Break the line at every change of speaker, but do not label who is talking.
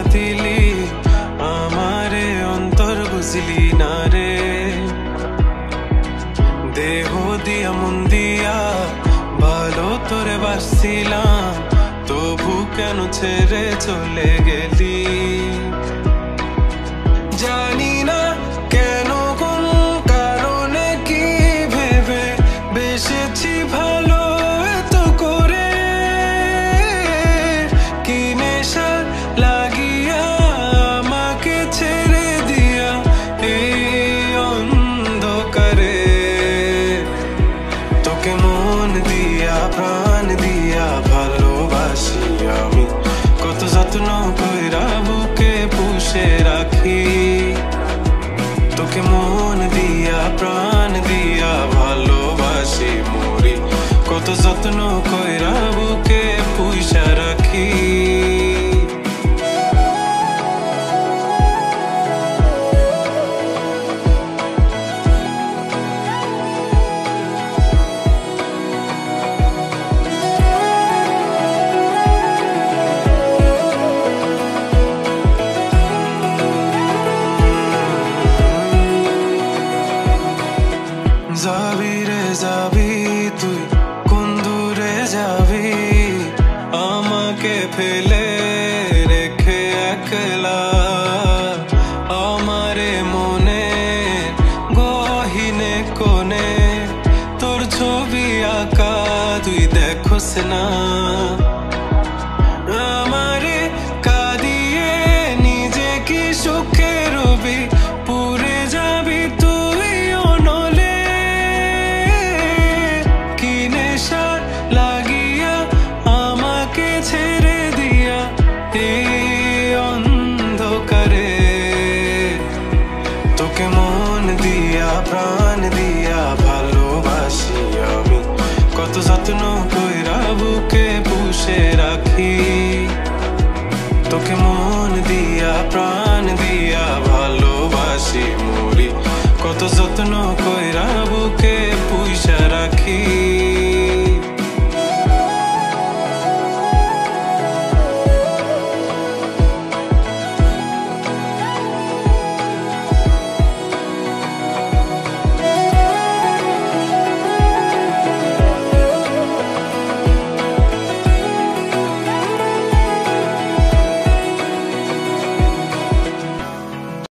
দিলি আমারে অন্তর বুঝলি না রে দেহ দিয়া মন দিয়া ভালো তোরে বাসছিলাম তবু কেন ছেড়ে চলে গেলি জানি না কেন কোন কারণে কি ভেবে বেসেছি ভালো এত করে কি নেশা লাগিয়া আমাকে ছেড়ে দিয়া এই অন্ধকারে তোকে মন দিয়া প্রাণ দিয়া ভালোবাসি আমি কত যত্ন কইরা বুকে পুষে রাখি তোকে মন দিয়া প্রাণ দিয়া ভালোবাসি মরি কত যত্ন কইরা বুকে পুষা রাখি যাবি রে যাবি তুই কোন দূরে যাবি আমাকে ফেলে রেখে একলা আমারে মনে গহীনে কোণে তোর ছবি আঁকা তুই দেখোস না আমারে কাঁদিয়ে নিজে কি সুখে রবি পুরে যাবি তুই অনলে কি নেশা লাগিয়া আমাকে ছেড়ে দিয়া এই অন্ধকারে তোকে মন দিয়া প্রাণ দিয়া ভালোবাসি আমি কত যত্ন কইরা বুকে পুষে রাখি তোকে মন দিয়া প্রাণ দিয়া ভালোবাসি মরি কত যত্ন কইরা বুকে পুষা রাখি